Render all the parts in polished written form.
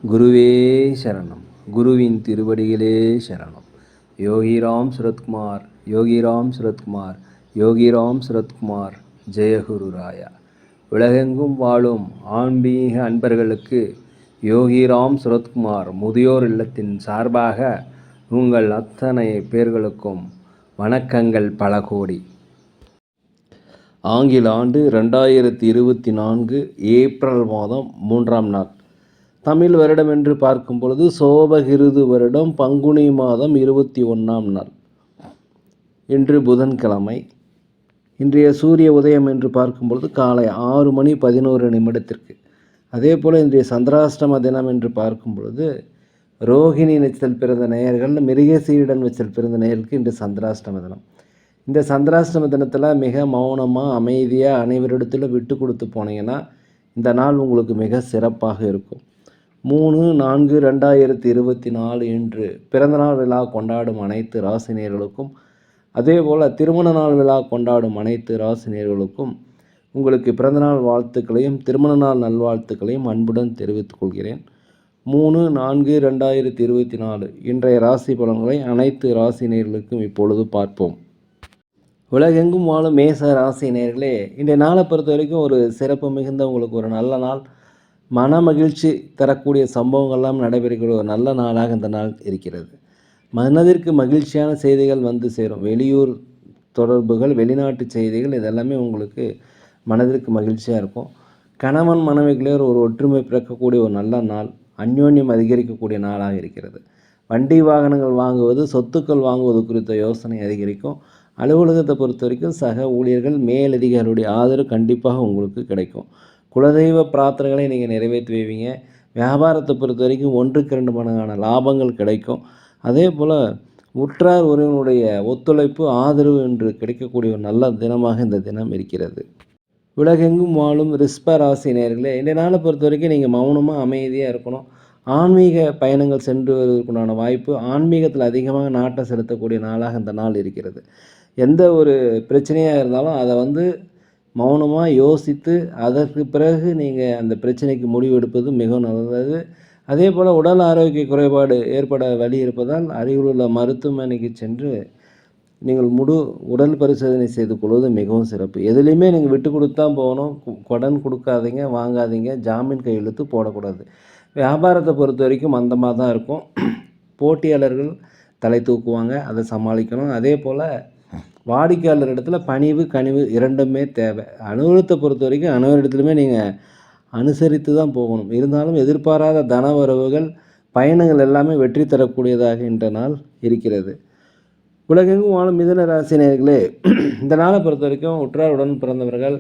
குருவே சரணம். குருவின் திருவடிகளே சரணம். யோகிராம் சுரத்குமார், யோகிராம் சுரத்குமார், யோகிராம் சுரத்குமார். ஜெயகுரு ராயா. உலகெங்கும் வாழும் ஆன்மீக அன்பர்களுக்கு யோகிராம் சுரத்குமார் முதியோர் இல்லத்தின் சார்பாக உங்கள் அத்தனை பேர்களுக்கும் வணக்கங்கள் பல கோடி. ஆங்கில ஆண்டு 2024 ஏப்ரல் மாதம் 3ஆம் நாள். தமிழ் வருடம் என்று பார்க்கும் பொழுது சோபகிருது வருடம் பங்குனி மாதம் 21ஆம் நாள். இன்று புதன்கிழமை. இன்றைய சூரிய உதயம் என்று பார்க்கும் பொழுது காலை 6:11 அதே போல் இன்றைய சந்திராஷ்டம தினம் என்று பார்க்கும் பொழுது ரோகிணி நட்சத்திரத்தில் பிறந்த நேயர்கள், மிருகசீரிடன் நட்சத்திரத்தில் பிறந்த நேயர்களுக்கு இன்று சந்திராஷ்டம தினம். இந்த சந்திராஷ்டம தினத்தில் மிக மௌனமாக அமைதியாக அனைவரிடத்தில் விட்டு கொடுத்து போனீங்கன்னா இந்த நாள் உங்களுக்கு மிக சிறப்பாக இருக்கும். 3/4/2024 இன்று பிறந்தநாள் விழா கொண்டாடும் அனைத்து ராசினியர்களுக்கும், அதே போல் திருமண நாள் விழா கொண்டாடும் அனைத்து ராசினியர்களுக்கும் உங்களுக்கு பிறந்தநாள் வாழ்த்துக்களையும் திருமண நாள் நல்வாழ்த்துக்களையும் அன்புடன் தெரிவித்துக் கொள்கிறேன். 3/4/2024 இன்றைய ராசி பலன்களை அனைத்து ராசினியர்களுக்கும் இப்பொழுது பார்ப்போம். உலகெங்கும் வாழும் மேச ராசினியர்களே, இன்றைய நாளை பொறுத்த வரைக்கும் ஒரு சிறப்பு மிகுந்த உங்களுக்கு ஒரு நல்ல நாள். மன மகிழ்ச்சி தரக்கூடிய சம்பவங்கள்லாம் நடைபெறுகிற ஒரு நல்ல நாளாக இந்த நாள் இருக்கிறது. மனதிற்கு மகிழ்ச்சியான செய்திகள் வந்து சேரும். வெளியூர் தொடர்புகள், வெளிநாட்டு செய்திகள் இதெல்லாமே உங்களுக்கு மனதிற்கு மகிழ்ச்சியாக இருக்கும். கணவன் மனைவிகளே ஒரு ஒற்றுமை பிறக்கக்கூடிய ஒரு நல்ல நாள், அந்யோன்யம் அதிகரிக்கக்கூடிய நாளாக இருக்கிறது. வண்டி வாகனங்கள் வாங்குவது, சொத்துக்கள் வாங்குவது குறித்த யோசனை அதிகரிக்கும். அலுவலகத்தை பொறுத்த வரைக்கும் சக ஊழியர்கள், மேலதிகாரிகளுடைய ஆதரவு கண்டிப்பாக உங்களுக்கு கிடைக்கும். குலதெய்வ பிரார்த்தனைகளை நீங்கள் நிறைவேற்றி வைவீங்க. வியாபாரத்தை பொறுத்த வரைக்கும் 1க்கு 2 மடங்கான லாபங்கள் கிடைக்கும். அதே போல் உற்றார் உறவினருடைய ஒத்துழைப்பு, ஆதரவு என்று கிடைக்கக்கூடிய ஒரு நல்ல தினமாக இந்த தினம் இருக்கிறது. உலகெங்கும் வாழும் ரிஷப ராசி நேயர்களே, இந்த நாளை பொறுத்த வரைக்கும் நீங்கள் மௌனமாக அமைதியாக இருக்கணும். ஆன்மீக பயணங்கள் சென்று வருவதற்குண்டான வாய்ப்பு, ஆன்மீகத்தில் அதிகமாக நாட்டம் செலுத்தக்கூடிய நாளாக இந்த நாள் இருக்கிறது. எந்த ஒரு பிரச்சனையாக இருந்தாலும் அதை மௌனமாக யோசித்து அதற்கு பிறகு நீங்கள் அந்த பிரச்சனைக்கு முடிவு எடுப்பது மிகவும் நல்லது. அதே போல் உடல் ஆரோக்கிய குறைபாடு ஏற்பட வழி இருப்பதால் அருகில் உள்ள மருத்துவமனைக்கு சென்று நீங்கள் உடல் பரிசோதனை செய்து கொள்வது மிகவும் சிறப்பு. எதுலேயுமே நீங்கள் விட்டு கொடுத்து தான் போகணும். கடன் கொடுக்காதீங்க, வாங்காதீங்க, ஜாமீன் கையெழுத்து போடக்கூடாது. வியாபாரத்தை பொறுத்த வரைக்கும் மந்தமாக தான் இருக்கும். போட்டியாளர்கள் தலை தூக்குவாங்க, அதை சமாளிக்கணும். அதே போல் வாடிக்கையாளர் இடத்துல பணிவு, கனிவு இரண்டுமே தேவை. அனுபவத்தை பொறுத்த வரைக்கும் அனைவரிடத்துலையுமே நீங்கள் அனுசரித்து தான் போகணும். இருந்தாலும் எதிர்பாராத தன வரவுகள், பயணங்கள் எல்லாமே வெற்றி தரக்கூடியதாக இன்ற நாள் இருக்கிறது. உலகெங்கும் வாழும் மிதுன ராசினியர்களே, இந்த நாளை பொறுத்த வரைக்கும் உற்றாருடன் பிறந்தவர்கள்,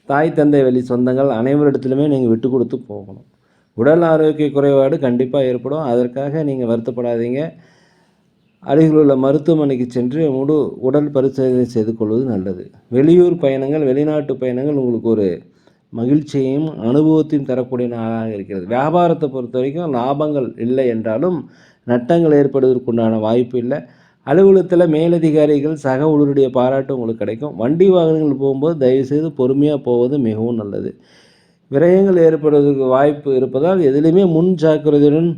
தாய் தந்தை வழி சொந்தங்கள் அனைவரிடத்துலையுமே நீங்கள் விட்டு கொடுத்து போகணும். உடல் ஆரோக்கிய குறைபாடு கண்டிப்பாக ஏற்படும். அதற்காக நீங்கள் வருத்தப்படாதீங்க. அருகில் உள்ள மருத்துவமனைக்கு சென்று உடல் பரிசோதனை செய்து கொள்வது நல்லது. வெளியூர் பயணங்கள், வெளிநாட்டு பயணங்கள் உங்களுக்கு ஒரு மகிழ்ச்சியையும் அனுபவத்தையும் தரக்கூடிய நாளாக இருக்கிறது. வியாபாரத்தை பொறுத்த வரைக்கும் லாபங்கள் இல்லை என்றாலும் நட்டங்கள் ஏற்படுவதற்குண்டான வாய்ப்பு இல்லை. அலுவலகத்தில் மேலதிகாரிகள், சக ஊழியருடைய பாராட்டு உங்களுக்கு கிடைக்கும். வண்டி வாகனங்கள் போகும்போது தயவுசெய்து பொறுமையாக போவது மிகவும் நல்லது. விரயங்கள் ஏற்படுவதற்கு வாய்ப்பு இருப்பதால் எதிலுமே முன் ஜாக்கிரதையுடன்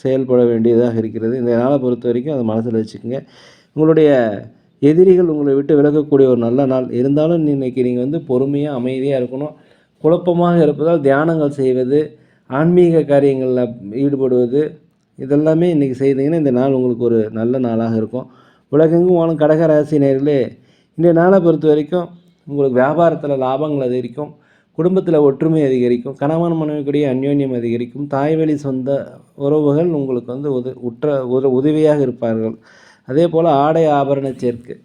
செயல்பட வேண்டியதாக இருக்கிறது. இந்த நாளை பொறுத்த வரைக்கும் அதை மனசில் வச்சுக்கோங்க. உங்களுடைய எதிரிகள் உங்களை விட்டு விலகக்கூடிய ஒரு நல்ல நாள். இருந்தாலும் இன்றைக்கி நீங்கள் பொறுமையாக அமைதியாக இருக்கணும். குழப்பமாக இருப்பதால் தியானங்கள் செய்வது, ஆன்மீக காரியங்களில் ஈடுபடுவது இதெல்லாமே இன்றைக்கி செய்தீங்கன்னா இந்த நாள் உங்களுக்கு ஒரு நல்ல நாளாக இருக்கும். உலகெங்கும் வாழும் கடக ராசி நேயர்களே, இந்த நாளை பொறுத்த வரைக்கும் உங்களுக்கு வியாபாரத்தில் லாபங்கள் அதிகரிக்கும். குடும்பத்தில் ஒற்றுமை அதிகரிக்கும். கணவன் மனைவிக்குடைய அந்யோன்யம் அதிகரிக்கும். தாய்வழி சொந்த உறவுகள் உங்களுக்கு உதவியாக இருப்பார்கள். அதே போல் ஆடை ஆபரண சேர்க்கை,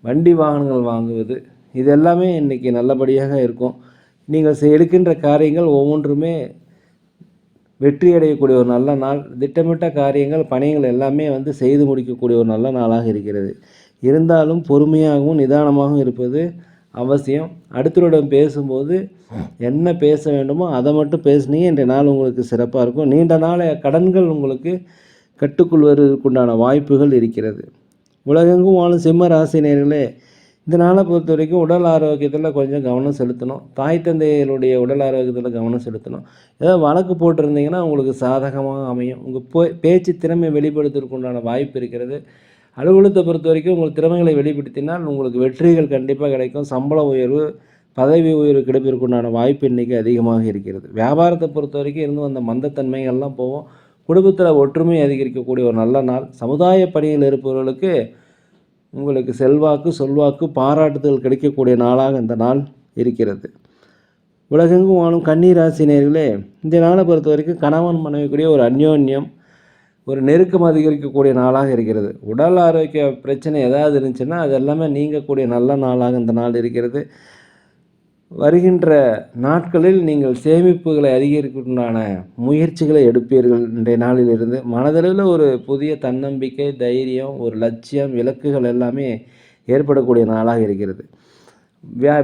வண்டி வாகனங்கள் வாங்குவது இது எல்லாமே இன்றைக்கி நல்லபடியாக இருக்கும். நீங்கள் எடுக்கின்ற காரியங்கள் ஒவ்வொன்றுமே வெற்றி அடையக்கூடிய ஒரு நல்ல நாள். திட்டமிட்ட காரியங்கள், பணிகள் எல்லாமே செய்து முடிக்கக்கூடிய ஒரு நல்ல நாளாக இருக்கிறது. இருந்தாலும் பொறுமையாகவும் நிதானமாகவும் இருப்பது அவசியம். அடுத்தவரிடம் பேசும்போது என்ன பேச வேண்டுமோ அதை மட்டும் பேசுனீங்க இன்றைய நாள் உங்களுக்கு சிறப்பாக இருக்கும். நீண்ட நாள் கடன்கள் உங்களுக்கு கட்டுக்கொள்வதற்குண்டான வாய்ப்புகள் இருக்கிறது. உலகெங்கும் வாழும் சிம்ம ராசினியர்களே, இந்த நாளை பொறுத்த வரைக்கும் உடல் ஆரோக்கியத்தில் கொஞ்சம் கவனம் செலுத்தணும். தாய் தந்தையருடைய உடல் ஆரோக்கியத்தில் கவனம் செலுத்தணும். ஏதாவது வழக்கு போட்டிருந்தீங்கன்னா உங்களுக்கு சாதகமாக அமையும். உங்கள் பேச்சு திறமை வெளிப்படுத்துவதற்கு உண்டான வாய்ப்பு இருக்கிறது. அலுவலகத்தை பொறுத்த வரைக்கும் உங்கள் திறமைகளை வெளிப்படுத்தினால் உங்களுக்கு வெற்றிகள் கண்டிப்பாக கிடைக்கும். சம்பள உயர்வு, பதவி உயர்வு கிடைப்பதற்கு உண்டான வாய்ப்பு இன்றைக்கி அதிகமாக இருக்கிறது. வியாபாரத்தை பொறுத்த வரைக்கும் இருந்து வந்த மந்தத்தன்மைகள்லாம் போகும். குடும்பத்தில் ஒற்றுமை அதிகரிக்கக்கூடிய ஒரு நல்ல நாள். சமுதாய பணியில் இருப்பவர்களுக்கு உங்களுக்கு செல்வாக்கு, சொல்வாக்கு, பாராட்டுதல் கிடைக்கக்கூடிய நாளாக இந்த நாள் இருக்கிறது. உலகெங்கும் வாழும் கன்னி ராசி நேயர்களே, இந்த நாளை பொறுத்த வரைக்கும் கணவன் மனைவிக்குரிய ஒரு அந்யோன்யம், ஒரு நெருக்கம் அதிகரிக்கக்கூடிய நாளாக இருக்கிறது. உடல் ஆரோக்கிய பிரச்சனை ஏதாவது இருந்துச்சுன்னா அது எல்லாமே நீங்கக்கூடிய நல்ல நாளாக இந்த நாள் இருக்கிறது. வருகின்ற நாட்களில் நீங்கள் சேமிப்புகளை அதிகரிக்கிறதுக்கான முயற்சிகளை எடுப்பீர்கள். இன்றைய நாளிலிருந்து மனதளவில் ஒரு புதிய தன்னம்பிக்கை, தைரியம், ஒரு லட்சியம், இலக்குகள் எல்லாமே ஏற்படக்கூடிய நாளாக இருக்கிறது.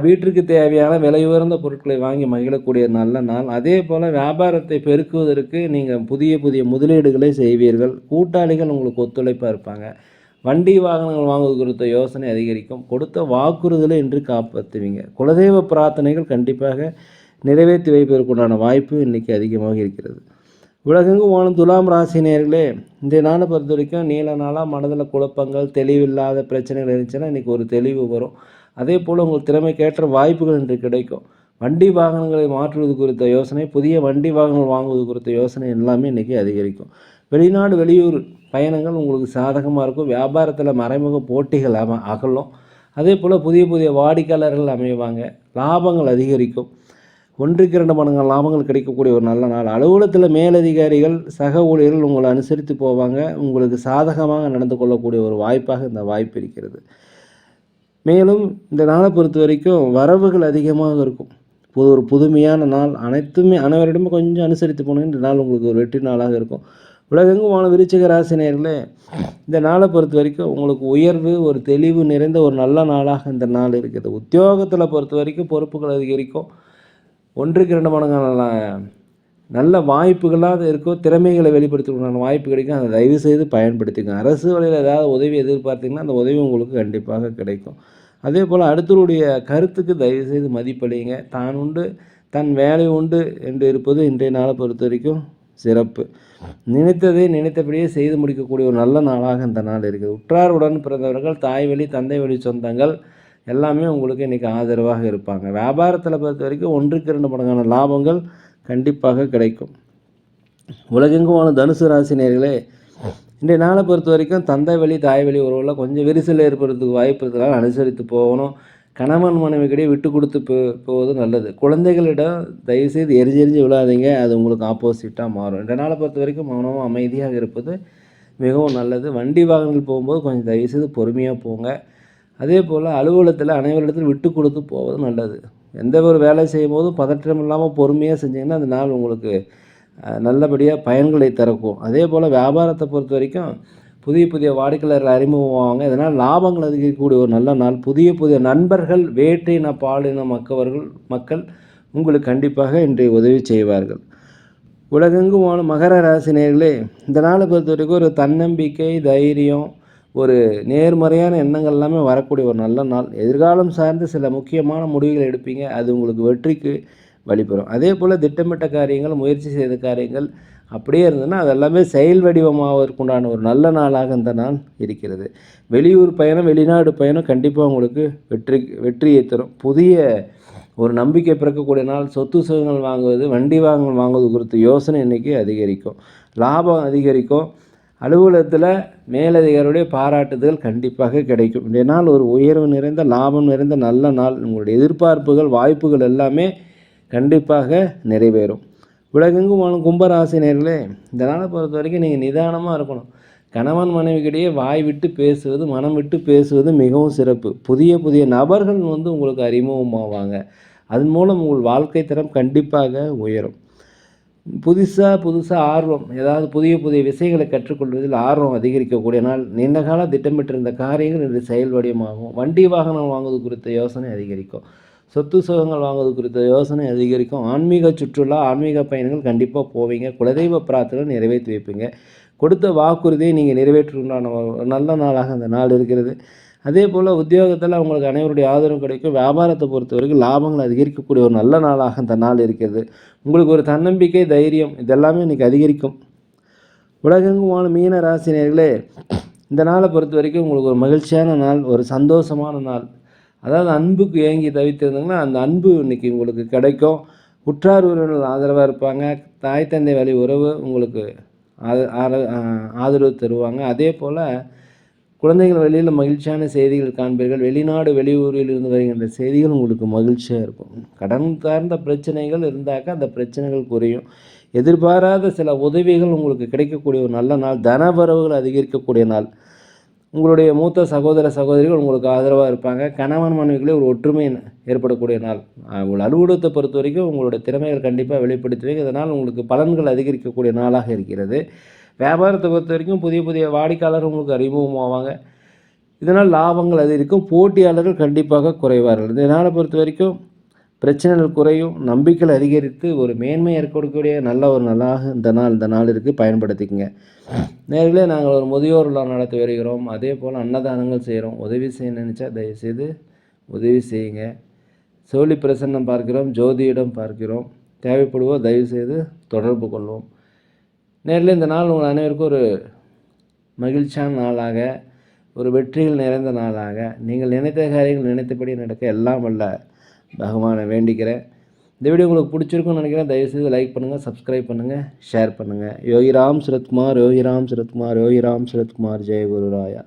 வீட்டிற்கு தேவையான விலை உயர்ந்த பொருட்களை வாங்கி மகிழக்கூடிய நல்ல நாள். அதே போல் வியாபாரத்தை பெருக்குவதற்கு நீங்கள் புதிய புதிய முதலீடுகளை செய்வீர்கள். கூட்டாளிகள் உங்களுக்கு ஒத்துழைப்பாக இருப்பாங்க. வண்டி வாகனங்கள் வாங்குவது குறித்த யோசனை அதிகரிக்கும். கொடுத்த வாக்குறுதலை இன்று காப்பாற்றுவீங்க. குலதெய்வ பிரார்த்தனைகள் கண்டிப்பாக நிறைவேற்றி வைப்பதற்குண்டான வாய்ப்பு இன்றைக்கி அதிகமாக இருக்கிறது. உலகெங்கும் வாழும் துலாம் ராசி நேயர்களே, இந்த நாளை பொறுத்த வரைக்கும் நீண்ட நாளாக மனதில் குழப்பங்கள், தெளிவில்லாத பிரச்சனைகள் இருந்துச்சுன்னா இன்றைக்கி ஒரு தெளிவு வரும். அதே போல் உங்கள் திறமைக்கேற்ற வாய்ப்புகள் இன்று கிடைக்கும். வண்டி வாகனங்களை மாற்றுவது குறித்த யோசனை, புதிய வண்டி வாகனங்கள் வாங்குவது குறித்த யோசனை எல்லாமே இன்றைக்கி அதிகரிக்கும். வெளிநாடு வெளியூர் பயணங்கள் உங்களுக்கு சாதகமாக இருக்கும். வியாபாரத்தில் மறைமுக போட்டிகள் அகலும். அதே போல் புதிய புதிய வாடிக்கையாளர்கள் அமைவாங்க. லாபங்கள் அதிகரிக்கும். 1-2 மடங்கு லாபங்கள் கிடைக்கக்கூடிய ஒரு நல்ல நாள். அலுவலகத்தில் மேலதிகாரிகள், சக ஊழியர்கள் உங்களை அனுசரித்து போவாங்க. உங்களுக்கு சாதகமாக நடந்து கொள்ளக்கூடிய ஒரு வாய்ப்பாக இந்த வாய்ப்பு இருக்கிறது. மேலும் இந்த நாளை பொறுத்த வரைக்கும் வரவுகள் அதிகமாக இருக்கும். ஒரு புதுமையான நாள். அனைவரிடமும் கொஞ்சம் அனுசரித்து போனீங்க. இந்த நாள் உங்களுக்கு ஒரு வெற்றி நாளாக இருக்கும். உலகெங்கும் வாழும் விருச்சிக ராசி நேயர்களே, இந்த நாளை பொறுத்த வரைக்கும் உங்களுக்கு உயர்வு, ஒரு தெளிவு நிறைந்த ஒரு நல்ல நாளாக இந்த நாள் இருக்குது. உத்தியோகத்தில் பொறுத்த வரைக்கும் பொறுப்புகள் அதிகரிக்கும். 1-2 மடங்கான நல்ல வாய்ப்புகளாக இருக்கும். திறமைகளை வெளிப்படுத்துவதற்கான வாய்ப்பு கிடைக்கும். அதை தயவு செய்து பயன்படுத்திக்கோங்க. அரசு வழியில் ஏதாவது உதவி எதிர்பார்த்தீங்கன்னா அந்த உதவி உங்களுக்கு கண்டிப்பாக கிடைக்கும். அதே போல் அடுத்தவருடைய கருத்துக்கு தயவு செய்து மதிப்பளிங்க. தான் உண்டு, தன் வேலை உண்டு என்று இருப்பது இன்றைய நாளை பொறுத்த வரைக்கும் சிறப்பு. நினைத்ததை நினைத்தபடியே செய்து முடிக்கக்கூடிய ஒரு நல்ல நாளாக இந்த நாள் இருக்குது. உற்றாருடன் பிறந்தவர்கள், தாய் வழி, தந்தை வழி சொந்தங்கள் எல்லாமே உங்களுக்கு இன்றைக்கி ஆதரவாக இருப்பாங்க. வியாபாரத்தில் பொறுத்த வரைக்கும் 1-2 மடங்கான லாபங்கள் கண்டிப்பாக கிடைக்கும். உலகெங்கும் வாழும் தனுசு ராசி நேயர்களே, இன்றைய நாளை பொறுத்த வரைக்கும் தந்தை வழி, தாய் வழி உறவுகளில் கொஞ்சம் விரிசல் ஏற்படுறதுக்கு வாய்ப்பு இருக்கிறதால அனுசரித்து போகணும். கணவன் மனைவிக்கிடையே விட்டு கொடுத்து போவது நல்லது. குழந்தைகளிடம் தயவுசெய்து எரிஞ்செறிஞ்சு விழாதீங்க. அது உங்களுக்கு ஆப்போசிட்டாக மாறும். இந்த நாளை பொறுத்த வரைக்கும் மௌனமாக அமைதியாக இருப்பது மிகவும் நல்லது. வண்டி வாகனங்கள் போகும்போது கொஞ்சம் தயவுசெய்து பொறுமையாக போங்க. அதே போல் அலுவலகத்தில் அனைவரிடத்தில் விட்டு கொடுத்து போவது நல்லது. எந்த ஒரு வேலை செய்யும் போதும் பதற்றம் இல்லாமல் பொறுமையாக செஞ்சிங்கன்னா அந்த நாள் உங்களுக்கு நல்லபடியாக பயன்களை தரக்கும். அதே போல் வியாபாரத்தை பொறுத்த வரைக்கும் புதிய புதிய வாடிக்கையாளர்கள் அறிமுகமாவாங்க. இதனால் லாபங்கள் அதிகரிக்கக்கூடிய ஒரு நல்ல நாள். புதிய புதிய நண்பர்கள், வேற்றின பாலின மக்கள் உங்களுக்கு கண்டிப்பாக இன்றைய உதவி செய்வார்கள். உலகெங்கும் வாழும் மகர ராசி நேயர்களே, இந்த நாளை பொறுத்த வரைக்கும் ஒரு தன்னம்பிக்கை, தைரியம், ஒரு நேர்மறையான எண்ணங்கள் எல்லாமே வரக்கூடிய ஒரு நல்ல நாள். எதிர்காலம் சார்ந்து சில முக்கியமான முடிவுகள் எடுப்பீங்க. அது உங்களுக்கு வெற்றிக்கு வழிபெறும். அதே போல் திட்டமிட்ட காரியங்கள், முயற்சி செய்த காரியங்கள் அப்படியே இருந்ததுன்னா அதெல்லாமே செயல் வடிவமாவதற்குண்டான ஒரு நல்ல நாளாக இந்த நாள் இருக்கிறது. வெளியூர் பயணம், வெளிநாடு பயணம் கண்டிப்பாக உங்களுக்கு வெற்றியை தரும். புதிய ஒரு நம்பிக்கை பிறக்கக்கூடிய நாள். சொத்து சுகங்கள் வாங்குவது, வண்டி வாகனங்கள் வாங்குவது குறித்த யோசனை இன்றைக்கி அதிகரிக்கும். லாபம் அதிகரிக்கும். அலுவலகத்தில் மேலதிகாரியுடைய பாராட்டுதல் கண்டிப்பாக கிடைக்கும். இந்த நாள் ஒரு உயர்வு நிறைந்த, லாபம் நிறைந்த நல்ல நாள். உங்களுடைய எதிர்பார்ப்புகள், வாய்ப்புகள் எல்லாமே கண்டிப்பாக நிறைவேறும். உலகெங்கும் வாழும் கும்பராசி நேயர்களே, இந்த நாளை பொறுத்த வரைக்கும் நீங்கள் நிதானமாக இருக்கணும். கணவன் மனைவிக்கிடையே வாய் விட்டு பேசுவது, மனம் விட்டு பேசுவது மிகவும் சிறப்பு. புதிய புதிய நபர்கள் உங்களுக்கு அறிமுகமாவாங்க. அதன் மூலம் உங்கள் வாழ்க்கை தரம் கண்டிப்பாக உயரும். புதுசாக ஆர்வம், ஏதாவது புதிய புதிய விஷயங்களை கற்றுக்கொள்வதில் ஆர்வம் அதிகரிக்கக்கூடிய நாள். நீண்ட கால திட்டமிட்டிருந்த காரியங்கள் இன்று செயல் வடிவமாகும். வண்டி வாகனம் வாங்குவது குறித்த யோசனை அதிகரிக்கும். சொத்து சுகங்கள் வாங்குவது குறித்த யோசனை அதிகரிக்கும். ஆன்மீக சுற்றுலா, ஆன்மீக பயணங்கள் கண்டிப்பாக போவீங்க. குலதெய்வ பிரார்த்தனை நிறைவேற்றி வைப்பீங்க. கொடுத்த வாக்குறுதியை நீங்கள் நிறைவேற்றுண்டான நல்ல நாளாக அந்த நாள் இருக்கிறது. அதே போல் உத்தியோகத்தில் உங்களுக்கு அனைவருடைய ஆதரவு கிடைக்கும். வியாபாரத்தை பொறுத்த வரைக்கும் லாபங்கள் அதிகரிக்கக்கூடிய ஒரு நல்ல நாளாக இந்த நாள் இருக்கிறது. உங்களுக்கு ஒரு தன்னம்பிக்கை, தைரியம் இதெல்லாமே இன்றைக்கி அதிகரிக்கும். உலகெங்கும் வாழும் மீன ராசி நேயர்களே, இந்த நாளை பொறுத்த வரைக்கும் உங்களுக்கு ஒரு மகிழ்ச்சியான நாள், ஒரு சந்தோஷமான நாள். அதாவது அன்புக்கு ஏங்கி தவித்திருந்தாங்கன்னா அந்த அன்பு இன்றைக்கி உங்களுக்கு கிடைக்கும். உற்றார் உறவினர்கள் ஆதரவாக இருப்பாங்க. தாய் தந்தை வழி உறவு உங்களுக்கு ஆதரவு தருவாங்க. அதே போல் குழந்தைகள் வழியில் மகிழ்ச்சியான செய்திகள் காண்பீர்கள். வெளிநாடு வெளியூரில் இருந்து வருகின்ற செய்திகள் உங்களுக்கு மகிழ்ச்சியாக இருக்கும். கடன் சார்ந்த பிரச்சனைகள் இருந்தாக்கா அந்த பிரச்சனைகள் குறையும். எதிர்பாராத சில உதவிகள் உங்களுக்கு கிடைக்கக்கூடிய ஒரு நல்ல நாள். தனவரவுகள் அதிகரிக்கக்கூடிய நாள். உங்களுடைய மூத்த சகோதர சகோதரிகள் உங்களுக்கு ஆதரவாக இருப்பாங்க. கணவன் மனைவிகளே ஒரு ஒற்றுமை ஏற்படக்கூடிய நாள். உங்கள் அலுவலகத்தை பொறுத்த வரைக்கும் உங்களுடைய திறமைகள் கண்டிப்பாக வெளிப்படுத்துவீங்க. இதனால் உங்களுக்கு பலன்கள் அதிகரிக்கக்கூடிய நாளாக இருக்கிறது. வியாபாரத்தை பொறுத்த வரைக்கும் புதிய புதிய வாடிக்கையாளர்கள் உங்களுக்கு அறிமுகமாவாங்க. இதனால் லாபங்கள் அதிகரிக்கும். போட்டியாளர்கள் கண்டிப்பாக குறைவார்கள். இந்த நாளை பொறுத்த வரைக்கும் பிரச்சனைகள் குறையும். நம்பிக்கைகள் அதிகரித்து ஒரு மேன்மை ஏற்படக்கூடிய நல்ல ஒரு நாளாக இந்த நாள் இருக்குது. பயன்படுத்திக்கங்க. நேர்களே, நாங்கள் ஒரு முதியோர் இல்லம் நடத்தி வருகிறோம். அதே போல் அன்னதானங்கள் செய்கிறோம். உதவி செய்ய நினச்சா தயவுசெய்து உதவி செய்யுங்க. சோழி பிரசன்னம் பார்க்கிறோம், ஜோதியிடம் பார்க்கிறோம். தேவைப்படுவோர் தயவுசெய்து தொடர்பு கொள்வோம். நேரில் இந்த நாள் உங்கள் அனைவருக்கும் ஒரு மகிழ்ச்சியான நாளாக, ஒரு வெற்றிகள் நிறைந்த நாளாக, நீங்கள் நினைத்த காரியங்கள் நினைத்தபடி நடக்க எல்லாம் வல்ல பகவானை வேண்டிக்கிறேன். இந்த வீடியோ உங்களுக்கு பிடிச்சிருக்குன்னு நினைக்கிறேன். தயவுசெய்து லைக் பண்ணுங்கள், சப்ஸ்கிரைப் பண்ணுங்கள், ஷேர் பண்ணுங்கள். யோகிராம் சுரத்குமார், யோகிராம் சுரத்குமார், யோகிராம் சுரத்குமார். ஜெய குருராயா.